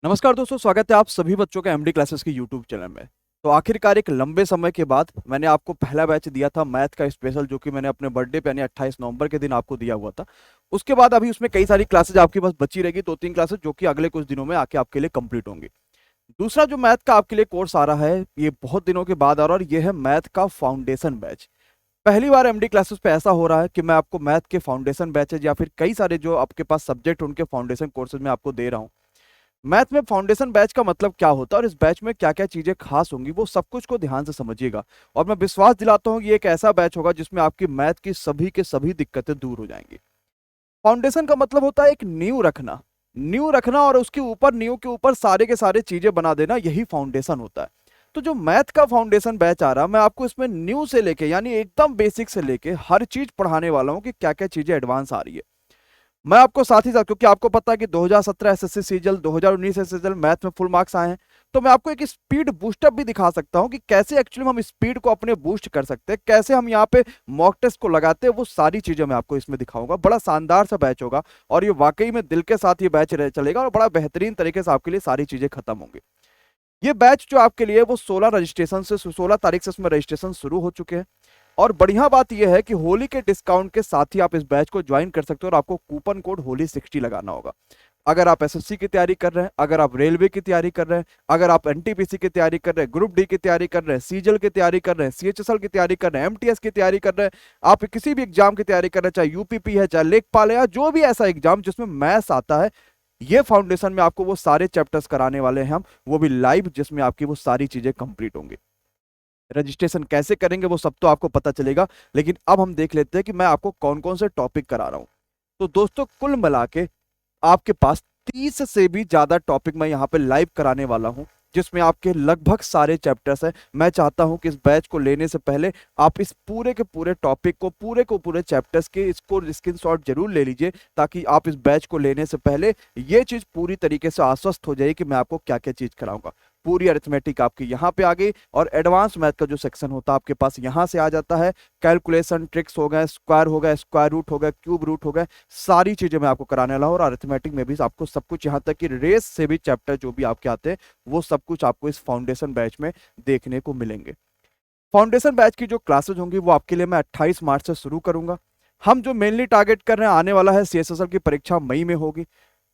नमस्कार दोस्तों, स्वागत है आप सभी बच्चों का एमडी क्लासेस की यूट्यूब चैनल में। तो आखिरकार एक लंबे समय के बाद मैंने आपको पहला बैच दिया था मैथ का स्पेशल, जो कि मैंने अपने बर्थडे पे यानी 28 नवंबर के दिन आपको दिया हुआ था। उसके बाद अभी उसमें कई सारी क्लासेज आपके पास बची रहेगी, 2-3 क्लासेज जो कि अगले कुछ दिनों में आके आपके लिए कंप्लीट होंगी। दूसरा जो मैथ का आपके लिए कोर्स आ रहा है, ये बहुत दिनों के बाद आ रहा है और ये है मैथ का फाउंडेशन बैच। पहली बार एमडी क्लासेस पे ऐसा हो रहा है कि मैं आपको मैथ के फाउंडेशन बैचेज या फिर कई सारे जो आपके पास सब्जेक्ट उनके फाउंडेशन कोर्सेज में आपको दे रहा हूँ। मैथ में फाउंडेशन बैच का मतलब क्या होता है और इस बैच में क्या क्या चीजें खास होंगी, वो सब कुछ को ध्यान से समझिएगा। और मैं विश्वास दिलाता हूँ कि ये एक ऐसा बैच होगा जिसमें आपकी मैथ की सभी के सभी दिक्कतें दूर हो जाएंगी। फाउंडेशन का मतलब होता है एक नींव रखना। नींव रखना और उसके ऊपर, नींव के ऊपर सारे के सारे चीजें बना देना, यही फाउंडेशन होता है। तो जो मैथ का फाउंडेशन बैच आ रहा है, मैं आपको इसमें न्यू से लेके यानी एकदम बेसिक से लेके हर चीज पढ़ाने वाला हूँ कि क्या क्या चीजें एडवांस आ रही है। मैं आपको साथ ही साथ, क्योंकि आपको पता है कि 2017 एसएससी सीजल, 2019 एसएससी मैथ में फुल मार्क्स आए हैं, तो मैं आपको एक स्पीड बूस्टअप भी दिखा सकता हूं कि कैसे एक्चुअली हम स्पीड को अपने बूस्ट कर सकते हैं, कैसे हम यहाँ पे मॉक टेस्ट को लगाते हैं, वो सारी चीजें मैं आपको इसमें दिखाऊंगा। बड़ा शानदार सा बैच होगा और ये वाकई में दिल के साथ ये बैच चलेगा और बड़ा बेहतरीन तरीके से आपके लिए सारी चीजें खत्म होंगी। ये बैच जो आपके लिए वो 16 रजिस्ट्रेशन से 16 तारीख से इसमें रजिस्ट्रेशन शुरू हो चुके हैं। और बढ़िया बात यह है कि होली के डिस्काउंट के साथ ही आप इस बैच को ज्वाइन कर सकते हो और आपको कूपन कोड होली 60 लगाना होगा। अगर आप एसएससी की तैयारी कर रहे हैं, अगर आप रेलवे की तैयारी कर रहे हैं, अगर आप एनटीपीसी की तैयारी कर रहे हैं, ग्रुप डी की तैयारी कर रहे हैं, सीजल की तैयारी कर रहे हैं, सीएचएसएल की तैयारी कर रहे हैं, एमटीएस की तैयारी कर रहे हैं, आप किसी भी एग्जाम की तैयारी कर रहे हैं, चाहे यूपीपी है, चाहे लेखपाल है, या जो भी ऐसा एग्जाम जिसमें मैथ्स आता है, ये फाउंडेशन में आपको वो सारे चैप्टर्स कराने वाले हैं हम, वो भी लाइव, जिसमें आपकी वो सारी चीजें कंप्लीट होंगी। रजिस्ट्रेशन कैसे करेंगे वो सब तो आपको पता चलेगा, लेकिन अब हम देख लेते हैं कि मैं आपको कौन कौन से टॉपिक करा रहा हूं। तो दोस्तों, कुल मिला के आपके पास 30 से भी ज्यादा टॉपिक मैं यहाँ पे लाइव कराने वाला हूँ, जिसमें आपके लगभग सारे चैप्टर्स हैं। मैं चाहता हूं कि इस बैच को लेने से पहले आप इस पूरे के पूरे टॉपिक को, पूरे चैप्टर्स के इसको स्क्रीनशॉट जरूर ले लीजिए, ताकि आप इस बैच को लेने से पहले ये चीज पूरी तरीके से आश्वस्त हो जाए कि मैं आपको क्या क्या चीज कराऊंगा। पूरी अरिथमेटिक आपकी यहाँ पे आ गई और एडवांस मैथ का जो सेक्शन होता है आपके पास यहाँ से आ जाता है। कैलकुलेशन ट्रिक्स हो गए, स्क्वायर हो गए, स्क्वायर रूट हो गए, क्यूब रूट हो गए, सारी चीजें मैं आपको कराने वाला हूँ। और अरिथमेटिक में भी आपको सब कुछ, यहाँ तक कि रेस से भी चैप्टर जो भी आपके आते हैं, वो सब कुछ आपको इस फाउंडेशन बैच में देखने को मिलेंगे। फाउंडेशन बैच की जो क्लासेज होंगी वो आपके लिए मैं 28 मार्च से शुरू करूंगा। हम जो मेनली टारगेट कर रहे हैं, आने वाला है सीएसएसएल की परीक्षा मई में होगी,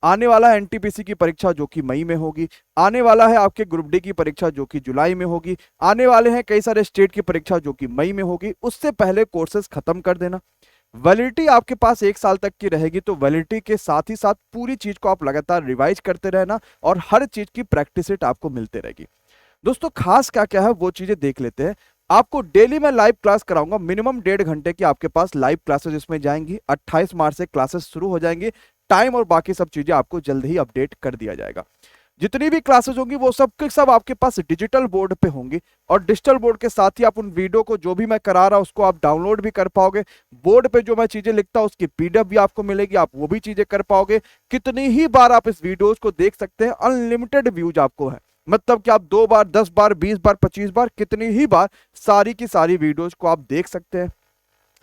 आने वाला है एनटीपीसी की परीक्षा जो कि मई में होगी, आने वाला है आपके ग्रुप डी की परीक्षा जो कि जुलाई में होगी, आने वाले हैं कई सारे स्टेट की परीक्षा जो कि मई में होगी। उससे पहले कोर्सेज खत्म कर देना। वैलिडिटी आपके पास 1 साल तक की रहेगी, तो वैलिडिटी के साथ ही साथ पूरी चीज को आप लगातार रिवाइज करते रहना और हर चीज की प्रैक्टिस सेट आपको मिलते रहेगी। दोस्तों, खास क्या क्या है वो चीजें देख लेते हैं। आपको डेली मैं लाइव क्लास कराऊंगा, मिनिमम 1.5 घंटे की आपके पास लाइव क्लासेस इसमें जाएंगी। 28 मार्च से क्लासेस शुरू हो जाएंगी। टाइम और बाकी सब चीजें आपको जल्द ही अपडेट कर दिया जाएगा। जितनी भी क्लासेस होंगी वो सब के सब आपके पास डिजिटल बोर्ड पे होंगी, और डिजिटल बोर्ड के साथ ही आप उन वीडियो को, जो भी मैं करा रहा हूं, उसको आप डाउनलोड भी कर पाओगे। बोर्ड पे जो मैं चीजें लिखता हूं उसकी पीडीएफ भी आपको मिलेगी, आप वो भी चीजें कर पाओगे। कितनी ही बार आप इस वीडियोस को देख सकते हैं, अनलिमिटेड व्यूज आपको है। मतलब कि आप 2 बार, 10 बार, 20 बार, 25 बार, कितनी ही बार सारी की सारी वीडियोज को आप देख सकते हैं।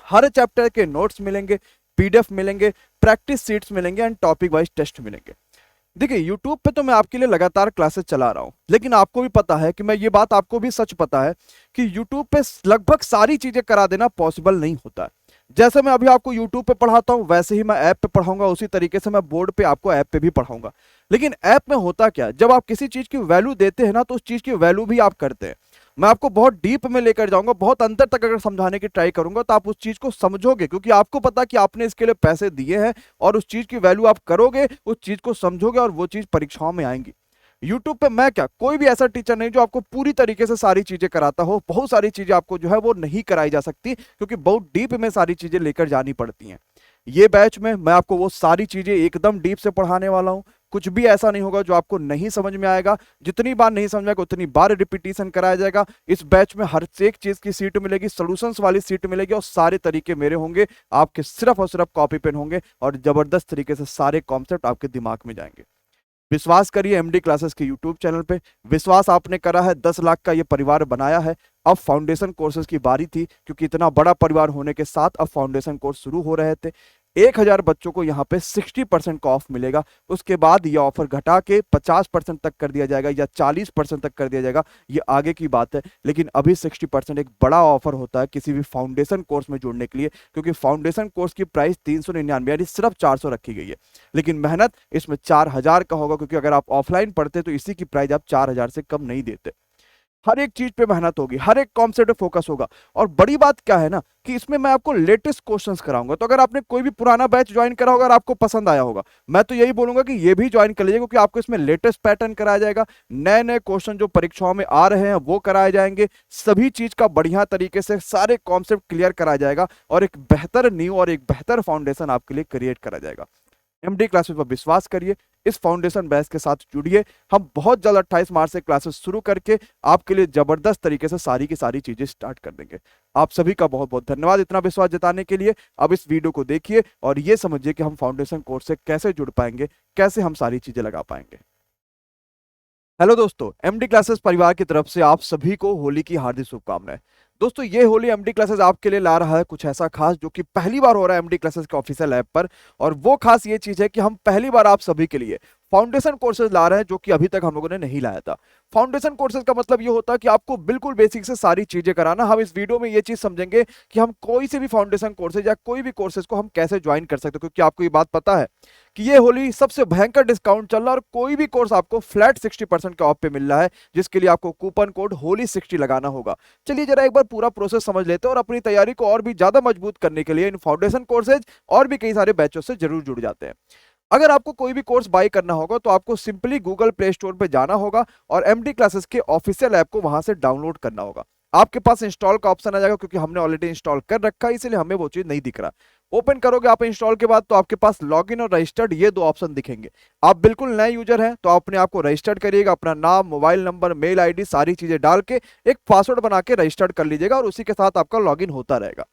हर चैप्टर के नोट्स मिलेंगे, पीडीएफ मिलेंगे, प्रैक्टिस सीट्स मिलेंगे एंड टॉपिक वाइज टेस्ट मिलेंगे। देखिए, यूट्यूब पे तो मैं आपके लिए लगातार क्लासेस चला रहा हूं, लेकिन आपको भी पता है कि मैं ये बात, आपको भी सच पता है कि यूट्यूब पे लगभग सारी चीजें करा देना पॉसिबल नहीं होता है। जैसे मैं अभी आपको यूट्यूब पे पढ़ाता हूं, वैसे ही मैं ऐप पे पढ़ाऊंगा, उसी तरीके से मैं बोर्ड पे आपको ऐप पे भी पढ़ाऊंगा। लेकिन ऐप में होता क्या है, जब आप किसी चीज की वैल्यू देते हैं ना, तो उस चीज की वैल्यू भी आप करते हैं। मैं आपको बहुत डीप में लेकर जाऊंगा, बहुत अंतर तक अगर समझाने की ट्राई करूंगा, तो आप उस चीज को समझोगे, क्योंकि आपको पता कि आपने इसके लिए पैसे दिए हैं और उस चीज की वैल्यू आप करोगे, उस चीज को समझोगे और वो चीज परीक्षाओं में आएंगी। यूट्यूब पे मैं क्या, कोई भी ऐसा टीचर नहीं जो आपको पूरी तरीके से सारी चीजें कराता हो। बहुत सारी चीजें आपको जो है वो नहीं कराई जा सकती, क्योंकि बहुत डीप में सारी चीजें लेकर जानी पड़ती हैं। ये बैच में मैं आपको वो सारी चीजें एकदम डीप से पढ़ाने वाला हूं। कुछ भी ऐसा नहीं होगा जो आपको नहीं समझ में आएगा। जितनी बार नहीं समझ में आएगा उतनी बार रिपीटेशन कराया जाएगा। इस बैच में हर एक चीज की सीट मिलेगी, सॉल्यूशंस वाली सीट मिलेगी, और सारे तरीके मेरे होंगे। आपके सिर्फ और सिर्फ कॉपी पेन होंगे और जबरदस्त तरीके से सारे कॉन्सेप्ट आपके दिमाग में जाएंगे। विश्वास करिए एमडी क्लासेस के यूट्यूब चैनल पे। विश्वास आपने करा है, 10 लाख का ये परिवार बनाया है। अब फाउंडेशन कोर्सेज की बारी थी, क्योंकि इतना बड़ा परिवार होने के साथ अब फाउंडेशन कोर्स शुरू हो रहे थे। 1000 बच्चों को यहाँ पे 60% का ऑफ मिलेगा। उसके बाद ये ऑफर घटा के 50% तक कर दिया जाएगा या 40% तक कर दिया जाएगा, ये आगे की बात है। लेकिन अभी 60% एक बड़ा ऑफर होता है किसी भी फाउंडेशन कोर्स में जुड़ने के लिए, क्योंकि फाउंडेशन कोर्स की प्राइस 399 यानी सिर्फ 400 रखी गई है, लेकिन मेहनत इसमें 4000 का होगा, क्योंकि अगर आप ऑफलाइन पढ़ते तो इसी की प्राइस आप 4000 से कम नहीं देते। हर एक चीज पे मेहनत होगी, हर एक कॉन्सेप्ट पे फोकस होगा। और बड़ी बात क्या है ना कि इसमें मैं आपको लेटेस्ट क्वेश्चंस कराऊंगा। तो अगर आपने कोई भी पुराना बैच ज्वाइन करा होगा और आपको पसंद आया होगा, मैं तो यही बोलूंगा कि ये भी ज्वाइन कर लीजिए, क्योंकि आपको इसमें लेटेस्ट पैटर्न कराया जाएगा, नए नए क्वेश्चन जो परीक्षाओं में आ रहे हैं वो कराए जाएंगे, सभी चीज का बढ़िया तरीके से सारे कॉन्सेप्ट क्लियर कराया जाएगा और एक बेहतर न्यू और एक बेहतर फाउंडेशन आपके लिए क्रिएट करा जाएगा। एमडी क्लासेस पर विश्वास करिए, इस फाउंडेशन बैच के साथ जुड़िए। हम बहुत जल्द 28 मार्च से क्लासेस शुरू करके आपके लिए जबरदस्त तरीके से सारी की सारी चीजें स्टार्ट कर देंगे। आप सभी का बहुत बहुत धन्यवाद इतना विश्वास जताने के लिए। अब इस वीडियो को देखिए और ये समझिए कि हम फाउंडेशन कोर्स से कैसे जुड़ पाएंगे, कैसे हम सारी चीजें लगा पाएंगे। हेलो दोस्तों, एमडी क्लासेस परिवार की तरफ से आप सभी को होली की हार्दिक शुभकामनाएं। दोस्तों, ये होली एमडी क्लासेस आपके लिए ला रहा है कुछ ऐसा खास जो कि पहली बार हो रहा है एमडी क्लासेस के ऑफिशियल ऐप पर। और वो खास ये चीज है कि हम पहली बार आप सभी के लिए फाउंडेशन कोर्सेज ला रहे हैं, जो कि अभी तक हम लोगों ने नहीं लाया था। फाउंडेशन कोर्सेज का मतलब ये होता है कि आपको बिल्कुल बेसिक से सारी चीजें कराना। हम इस वीडियो में ये चीज समझेंगे कि हम कोई से भी फाउंडेशन कोर्सेज या कोई भी कोर्सेज को हम कैसे ज्वाइन कर सकते हैं, क्योंकि आपको ये बात पता है कि ये होली सबसे भयंकर डिस्काउंट चल रहा है और कोई भी कोर्स आपको फ्लैट 60% के ऑफ पे मिल रहा है, जिसके लिए आपको कूपन कोड होली 60 लगाना होगा। चलिए जरा एक बार पूरा प्रोसेस समझ लेते हैं और अपनी तैयारी को और भी ज्यादा मजबूत करने के लिए इन फाउंडेशन कोर्सेज और भी कई सारे बैचों से जरूर जुड़ जाते हैं। अगर आपको कोई भी कोर्स बाय करना होगा तो आपको सिंपली गूगल प्ले स्टोर पे जाना होगा और एमडी क्लासेस के ऑफिशियल ऐप को वहां से डाउनलोड करना होगा। आपके पास इंस्टॉल का ऑप्शन आ जाएगा, क्योंकि हमने ऑलरेडी इंस्टॉल कर रखा है, इसलिए हमें वो चीज नहीं दिख रहा। ओपन करोगे आप इंस्टॉल के बाद तो आपके पास लॉगिन और रजिस्टर्ड ये दो ऑप्शन दिखेंगे। आप बिल्कुल नए यूजर हैं तो अपने आप को रजिस्टर्ड करिएगा, अपना नाम, मोबाइल नंबर, मेल आईडी सारी चीजें डाल के एक पासवर्ड बना के रजिस्टर्ड कर लीजिएगा और उसी के साथ आपका लॉगिन होता रहेगा।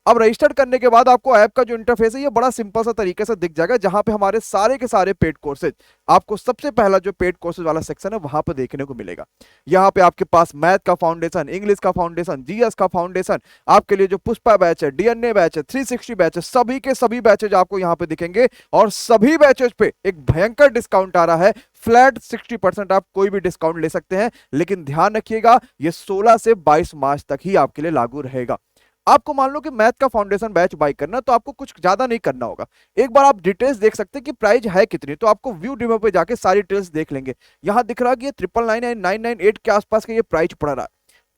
अब रजिस्टर करने के बाद आपको ऐप का जो इंटरफेस है ये बड़ा सिंपल सा तरीके से दिख जाएगा, जहां पे हमारे सारे के सारे पेड कोर्सेज आपको सबसे पहला जो पेड कोर्सेज वाला सेक्शन है वहां पे देखने को मिलेगा। यहाँ पे आपके पास मैथ का फाउंडेशन, इंग्लिश का फाउंडेशन, जीएस का फाउंडेशन, आपके लिए जो पुष्पा बैच है, डीएनए बैच है, 360 बैच है, सभी के सभी बैचेज आपको यहाँ पे दिखेंगे। और सभी बैचेज पे एक भयंकर डिस्काउंट आ रहा है, फ्लैट 60%। आप कोई भी डिस्काउंट ले सकते हैं, लेकिन ध्यान रखिएगा ये 16 से 22 मार्च तक ही आपके लिए लागू रहेगा। आपको मान लो कि मैथ का फाउंडेशन बैच बाय करना, तो आपको कुछ ज्यादा नहीं करना होगा। एक बार आप डिटेल्स देख सकते हैं कि प्राइस है कितनी, तो आपको व्यू डिमो पे जाके सारी डिटेल्स देख लेंगे। यहां दिख रहा है कि ये 999 के आसपास का ये प्राइस पड़ रहा है।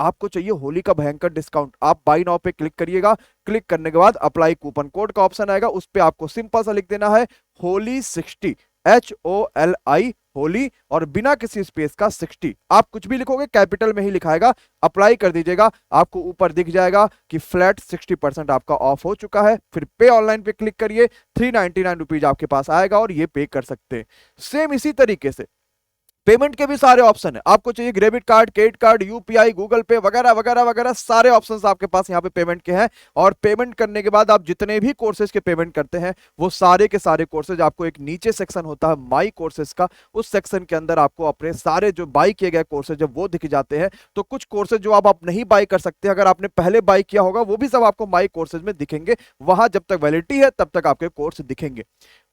आपको चाहिए होली का भयंकर डिस्काउंट, आप बाय नाउ पे क्लिक करिएगा। क्लिक करने के बाद अप्लाई कूपन कोड का ऑप्शन आएगा, उस पर आपको सिंपल सा लिख देना है होली 60, HOLI होली, और बिना किसी स्पेस का 60। आप कुछ भी लिखोगे कैपिटल में ही लिखाएगा, अप्लाई कर दीजिएगा। आपको ऊपर दिख जाएगा कि फ्लैट 60% आपका ऑफ हो चुका है। फिर पे ऑनलाइन पे क्लिक करिए, 399 रुपीज आपके पास आएगा और ये पे कर सकते हैं। सेम इसी तरीके से पेमेंट के भी सारे ऑप्शन है। आपको चाहिए debit card, credit card, UPI, Google पे वगैरह वगैरह वगैरह, सारे ऑप्शंस आपके पास यहाँ पे पेमेंट के हैं। और पेमेंट करने के बाद आप जितने भी कोर्सेज के पेमेंट करते हैं वो सारे के सारे कोर्सेज आपको एक नीचे सेक्शन होता है माई कोर्सेज का, उस सेक्शन के अंदर आपको अपने सारे जो बाई किए गए कोर्सेज है वो दिख जाते हैं। तो कुछ कोर्सेज जो आप नहीं बाई कर सकते, अगर आपने पहले बाई किया होगा, वो भी सब आपको माई कोर्सेज में दिखेंगे। वहां जब तक वैलिडिटी है तब तक आपके कोर्स दिखेंगे।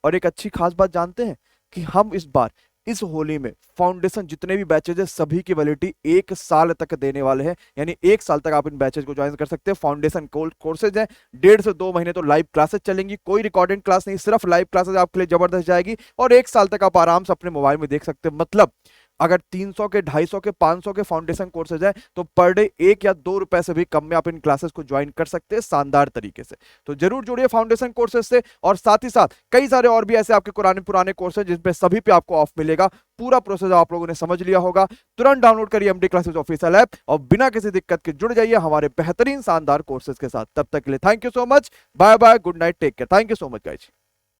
और एक अच्छी खास बात जानते हैं कि हम इस बार इस होली में फाउंडेशन जितने भी बैचेज है सभी की वैलिडिटी 1 साल तक देने वाले हैं, यानी 1 साल तक आप इन बैचेज को ज्वाइन कर सकते हैं। फाउंडेशन कोर्सेज है, 1.5 से 2 महीने तो लाइव क्लासेज चलेंगी, कोई रिकॉर्डिंग क्लास नहीं, सिर्फ लाइव क्लासेज आपके लिए जबरदस्त जाएगी। और 1 साल तक आप आराम से अपने मोबाइल में देख सकते हैं। मतलब अगर 300 के, 250 के, 500 के फाउंडेशन कोर्सेज है तो पर डे 1 या 2 रुपए से भी कम में आप इन क्लासेस को ज्वाइन कर सकते हैं शानदार तरीके से। तो जरूर जुड़िए फाउंडेशन कोर्सेज से। और साथ ही साथ कई सारे और भी ऐसे आपके पुराने कोर्सेज जिसपे सभी पे आपको ऑफ मिलेगा। पूरा प्रोसेस आप लोगों ने समझ लिया होगा। तुरंत डाउनलोड करिए एमडी क्लासेस ऑफिशियल ऐप और बिना किसी दिक्कत के जुड़ जाइए हमारे बेहतरीन शानदार कोर्सेज के साथ। तब तक के लिए thank you so much, bye bye, good night, take care, thank you so much guys.